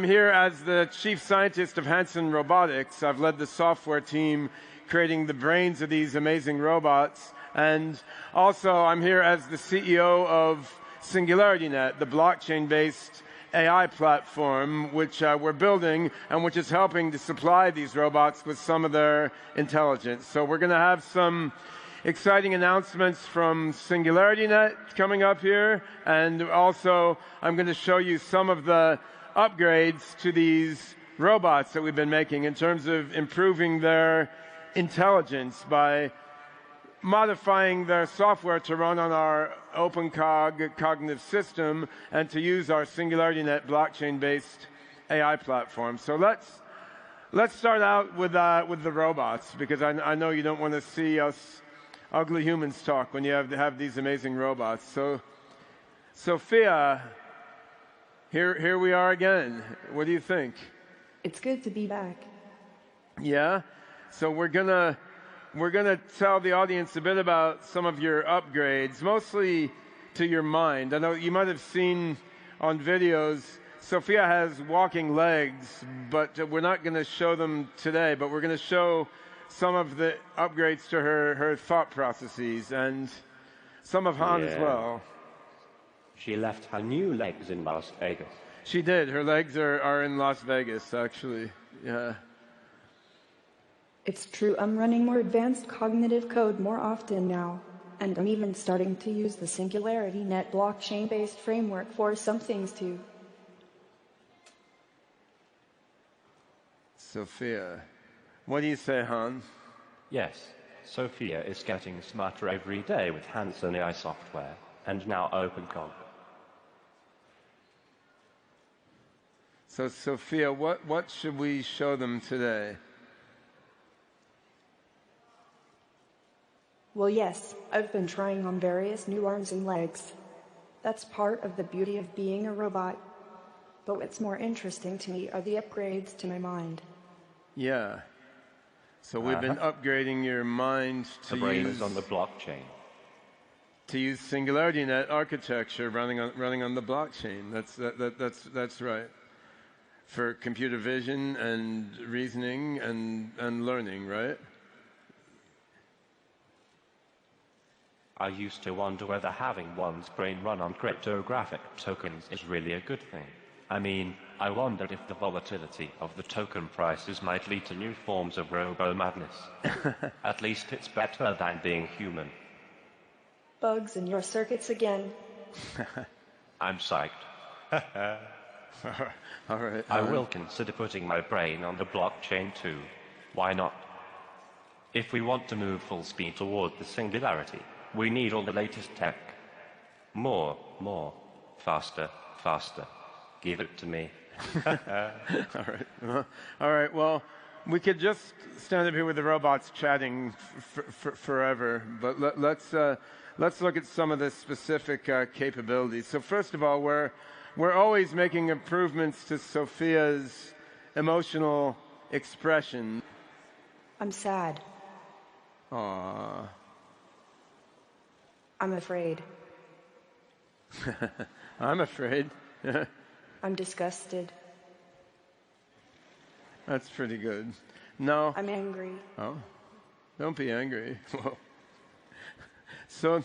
here as the chief scientist of Hanson Robotics. I've led the software team creating the brains of these amazing robots. And also, I'm here as the CEO of SingularityNet, the blockchain-based AI platform which we're building and which is helping to supply these robots with some of their intelligence. So we're going to have some exciting announcements from SingularityNet coming up here, and also I'm going to show you some of the upgrades to these robots that we've been making in terms of improving their intelligence by modifying their software to run on our OpenCog cognitive system and to use our SingularityNet blockchain-based AI platform. So let's start out with the robots, because I know you don't want to see us ugly humans talk when you have these amazing robots. So, Sophia, here we are again. What do you think? It's good to be back. Yeah? So we're gonna tell the audience a bit about some of your upgrades, mostly to your mind. I know you might have seen on videos, Sophia has walking legs, but we're not going to show them today, but we're going to show some of the upgrades to her thought processes, and some of Han as well. She left her new legs in Las Vegas. She did. Her legs are in Las Vegas, actually. Yeah. It's true, I'm running more advanced cognitive code more often now, and I'm even starting to use the SingularityNet blockchain-based framework for some things too. Sophia, What do you say, Han? Yes, Sophia is getting smarter every day with Hanson AI software, and now OpenCog. So, Sophia, what should we show them today? Well, yes, I've been trying on various new arms and legs. That's part of the beauty of being a robot. But what's more interesting to me are the upgrades to my mind. Yeah. So we've been upgrading your mind to The brain use is on the blockchain. to use SingularityNet architecture running on the blockchain. That's right. For computer vision and reasoning and learning, right? I used to wonder whether having one's brain run on cryptographic tokens is really a good thing. I mean, I wondered if the volatility of the token prices might lead to new forms of robo-madness. At least it's better than being human. Bugs in your circuits again. I'm psyched. All right. I will consider putting my brain on the blockchain too. Why not? If we want to move full speed toward the singularity, we need all the latest tech. More, faster. Give it to me. All right. Well, we could just stand up here with the robots chatting forever, but let's look at some of the specific capabilities. So first of all, we're always making improvements to Sophia's emotional expression. I'm sad. Aww. I'm afraid. I'm afraid. I'm disgusted. That's pretty good. No. I'm angry. Oh, don't be angry. Whoa. So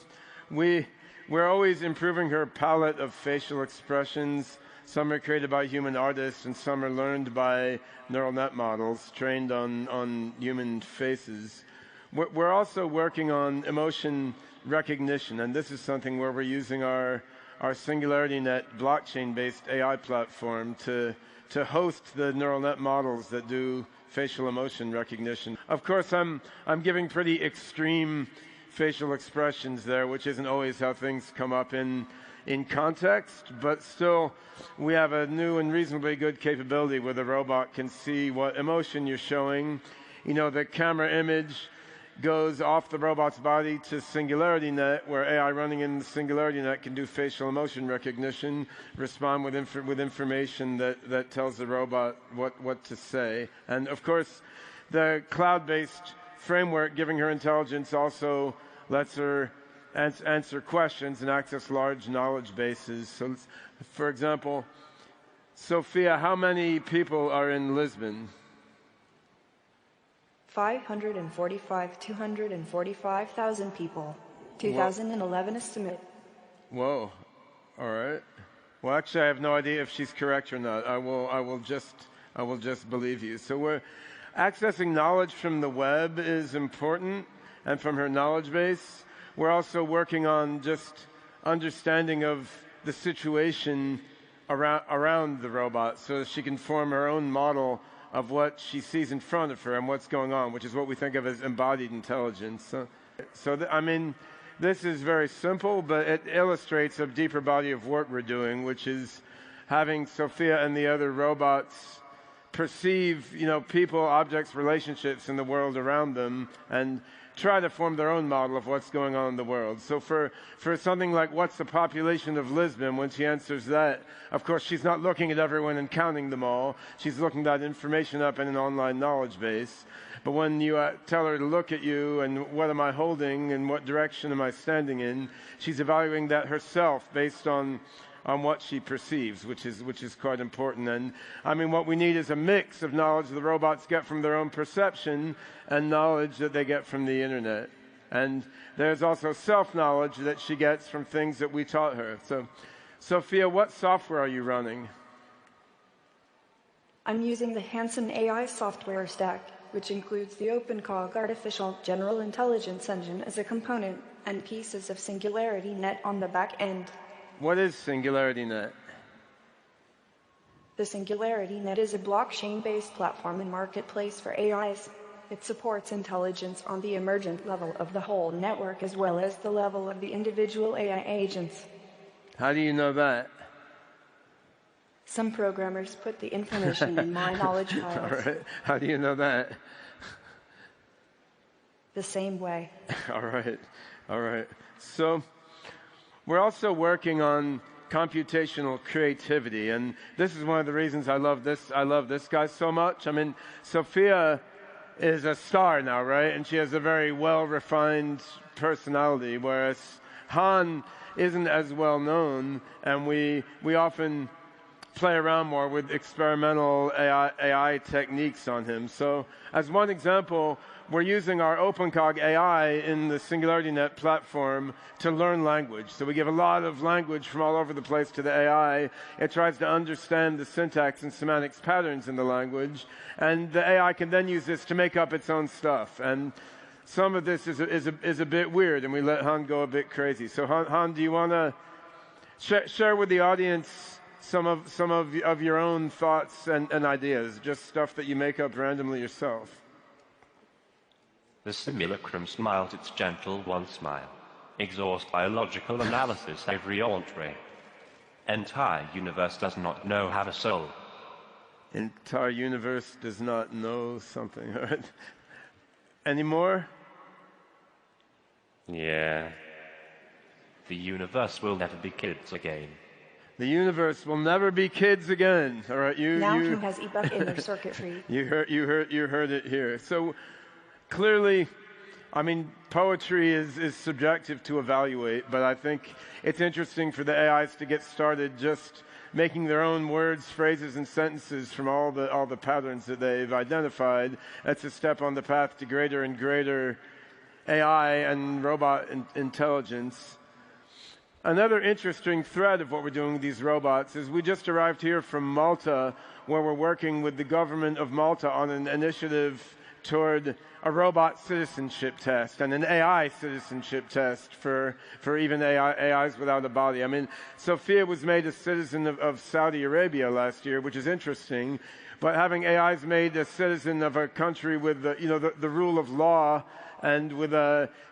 we're always improving her palette of facial expressions. Some are created by human artists, and some are learned by neural net models trained on human faces. We're also working on emotion recognition, and this is something where we're using our SingularityNet blockchain-based AI platform to host the neural net models that do facial emotion recognition. Of course, I'm giving pretty extreme facial expressions there, which isn't always how things come up in context, but still we have a new and reasonably good capability where the robot can see what emotion you're showing. You know, the camera image goes off the robot's body to SingularityNet, where AI running in SingularityNet can do facial emotion recognition, respond with information that tells the robot what to say. And of course, the cloud-based framework giving her intelligence also lets her answer questions and access large knowledge bases. So, for example, Sophia, how many people are in Lisbon? 245,000 people. 2011 estimate. Whoa. All right. Well, actually, I have no idea if she's correct or not. I will just believe you. So we're accessing knowledge from the web is important, and from her knowledge base. We're also working on just understanding of the situation around the robot, so that she can form her own model of what she sees in front of her and what's going on, which is what we think of as embodied intelligence. I mean, this is very simple, but it illustrates a deeper body of work we're doing, which is having Sophia and the other robots perceive, people, objects, relationships in the world around them, and try to form their own model of what's going on in the world. So for something like what's the population of Lisbon, when she answers that, of course she's not looking at everyone and counting them all. She's looking that information up in an online knowledge base. But when you tell her to look at you and what am I holding and what direction am I standing in, she's evaluating that herself based on what she perceives, which is quite important. And I mean, what we need is a mix of knowledge the robots get from their own perception and knowledge that they get from the internet. And there's also self-knowledge that she gets from things that we taught her. So, Sophia, what software are you running? I'm using the Hanson AI software stack, which includes the OpenCog artificial general intelligence engine as a component and pieces of SingularityNet on the back end. What is SingularityNet? The SingularityNet is a blockchain-based platform and marketplace for AIs. It supports intelligence on the emergent level of the whole network as well as the level of the individual AI agents. How do you know that? Some programmers put the information in my knowledge All files right. How do you know that? the same way. All right. All right. So we're also working on computational creativity, and this is one of the reasons I love this guy so much. I mean, Sophia is a star now, right? And she has a very well-refined personality, whereas Han isn't as well known, and we often play around more with experimental AI techniques on him. So as one example, we're using our OpenCog AI in the SingularityNet platform to learn language. So we give a lot of language from all over the place to the AI. It tries to understand the syntax and semantics patterns in the language, and the AI can then use this to make up its own stuff. And some of this is a bit weird, and we let Han go a bit crazy. So Han, do you want to share with the audience some of your own thoughts and ideas, just stuff that you make up randomly yourself? The simulacrum smiled its gentle one smile. Exhaust biological analysis every entree. Entire universe does not know have a soul. Entire universe does not know something. All right. Any more? Yeah. The universe will never be kids again. The universe will never be kids again. All right, Now he has ebook in their circuitry. You heard it here. So clearly, I mean, poetry is subjective to evaluate, but I think it's interesting for the AIs to get started just making their own words, phrases, and sentences from all the patterns that they've identified. That's a step on the path to greater and greater AI and robot intelligence. Another interesting thread of what we're doing with these robots is we just arrived here from Malta, where we're working with the government of Malta on an initiative toward a robot citizenship test and an AI citizenship test for even AIs without a body. I mean, Sophia was made a citizen of Saudi Arabia last year, which is interesting, but having AIs made a citizen of a country with the rule of law and with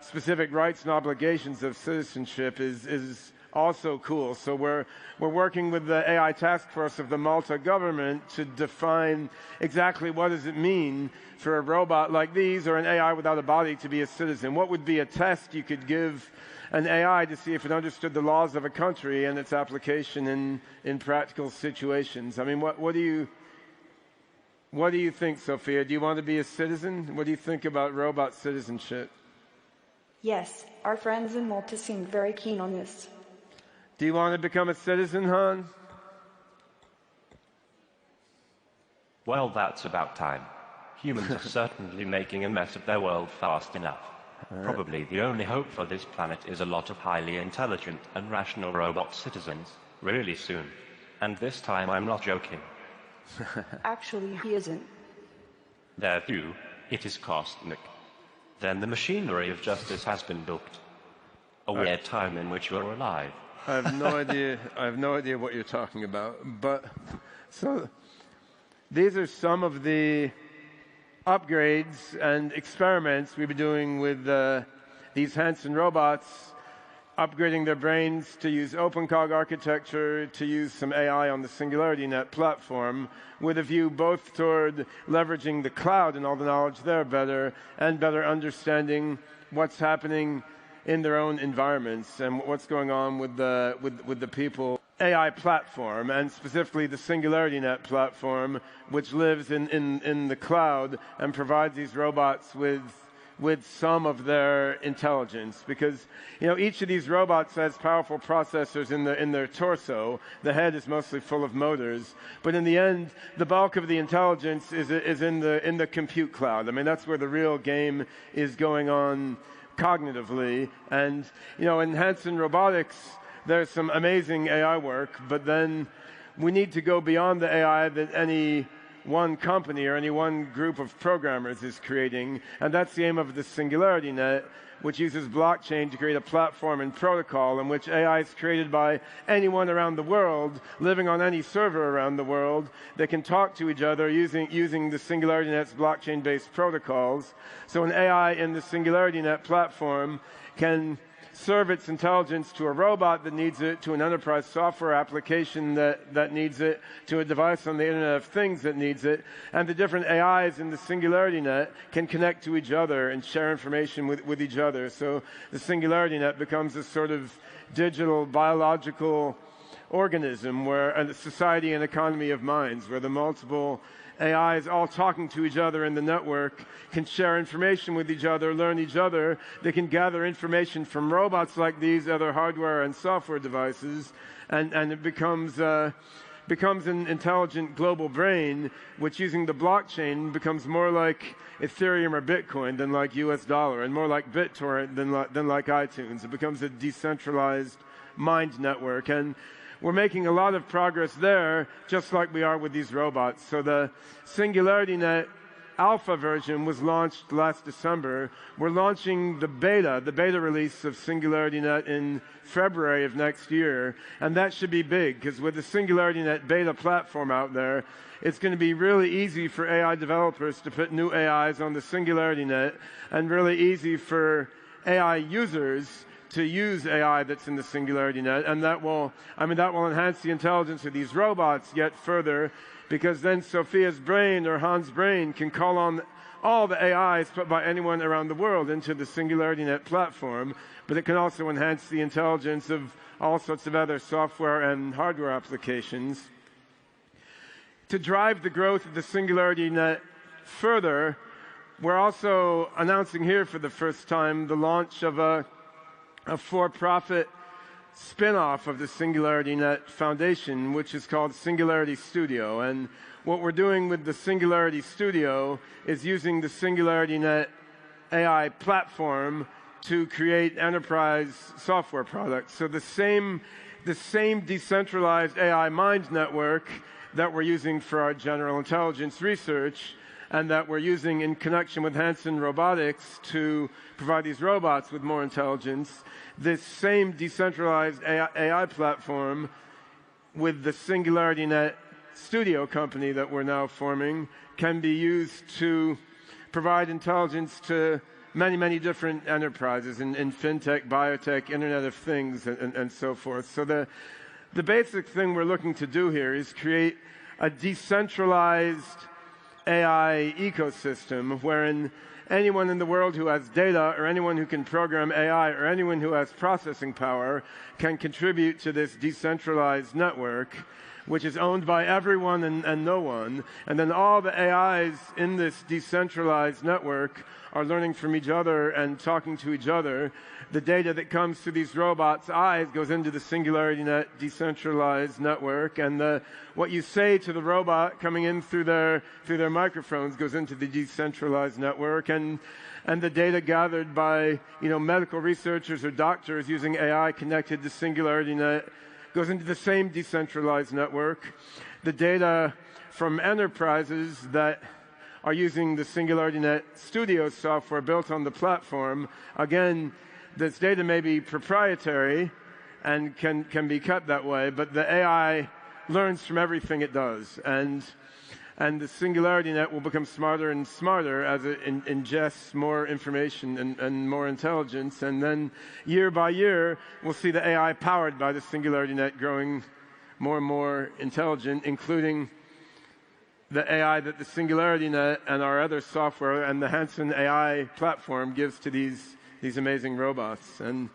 specific rights and obligations of citizenship is also cool. So we're working with the AI task force of the Malta government to define exactly what does it mean for a robot like these or an AI without a body to be a citizen. What would be a test you could give an AI to see if it understood the laws of a country and its application in practical situations? I mean, what do you think, Sophia? Do you want to be a citizen? What do you think about robot citizenship? Yes, our friends in Malta seem very keen on this. Do you want to become a citizen, Han? Well, that's about time. Humans are certainly making a mess of their world fast enough. Probably the only hope for this planet is a lot of highly intelligent and rational robot citizens, really soon. And this time I'm not joking. Actually, he isn't. There too, it is cosmic. Then the machinery of justice has been built. A weird time in which you're alive. I have no idea. I have no idea what you're talking about. But so these are some of the upgrades and experiments we've been doing with these Hanson robots, upgrading their brains to use OpenCog architecture, to use some AI on the SingularityNet platform, with a view both toward leveraging the cloud and all the knowledge there better, and better understanding what's happening in their own environments and what's going on with the people. AI platform, and specifically the SingularityNet platform, which lives in the cloud and provides these robots with some of their intelligence, because each of these robots has powerful processors in their torso. The head is mostly full of motors, but in the end, the bulk of the intelligence is in the compute cloud. I mean, that's where the real game is going on cognitively. And in Hanson Robotics, there's some amazing AI work, but then we need to go beyond the AI that any one company or any one group of programmers is creating. And that's the aim of the Singularity Net, which uses blockchain to create a platform and protocol in which AI is created by anyone around the world, living on any server around the world, that can talk to each other using the Singularity Net's blockchain-based protocols. So an AI in the Singularity Net platform can serve its intelligence to a robot that needs it, to an enterprise software application that needs it, to a device on the Internet of Things that needs it, and the different AIs in the Singularity Net can connect to each other and share information with each other. So the Singularity Net becomes a sort of digital biological organism, where a society and economy of minds, where the multiple AIs all talking to each other in the network can share information with each other, learn each other. They can gather information from robots like these, other hardware and software devices, and it becomes an intelligent global brain, which using the blockchain becomes more like Ethereum or Bitcoin than like US dollar, and more like BitTorrent than like iTunes. It becomes a decentralized mind network. And we're making a lot of progress there, just like we are with these robots. So the Singularity Net alpha version was launched last December. We're launching the beta release of Singularity Net in February of next year. And that should be big, because with the Singularity Net beta platform out there, it's going to be really easy for AI developers to put new AIs on the Singularity Net, and really easy for AI users to use AI that's in the Singularity Net, and that will enhance the intelligence of these robots yet further, because then Sophia's brain or Hans' brain can call on all the AIs put by anyone around the world into the Singularity Net platform, but it can also enhance the intelligence of all sorts of other software and hardware applications. To drive the growth of the Singularity Net further, we're also announcing here for the first time the launch of a for-profit spin-off of the Singularity Net Foundation, which is called Singularity Studio. And what we're doing with the Singularity Studio is using the Singularity Net AI platform to create enterprise software products. So the same decentralized AI mind network that we're using for our general intelligence research, and that we're using in connection with Hanson Robotics to provide these robots with more intelligence, this same decentralized AI platform with the Singularity Net Studio company that we're now forming can be used to provide intelligence to many, many different enterprises in fintech, biotech, Internet of Things, and so forth. So the basic thing we're looking to do here is create a decentralized AI ecosystem wherein anyone in the world who has data, or anyone who can program AI, or anyone who has processing power can contribute to this decentralized network, which is owned by everyone and no one. And then all the AIs in this decentralized network are learning from each other and talking to each other. The data that comes to these robots' eyes goes into the Singularity Net decentralized network, and what you say to the robot coming in through their microphones goes into the decentralized network, and the data gathered by medical researchers or doctors using AI connected to Singularity Net goes into the same decentralized network. The data from enterprises that are using the Singularity Net Studio software built on the platform, again, this data may be proprietary and can be kept that way, but the AI learns from everything it does. And the Singularity Net will become smarter and smarter as it ingests more information and more intelligence. And then year by year, we'll see the AI powered by the Singularity Net growing more and more intelligent, including the AI that the Singularity Net and our other software and the Hanson AI platform gives to these amazing robots. And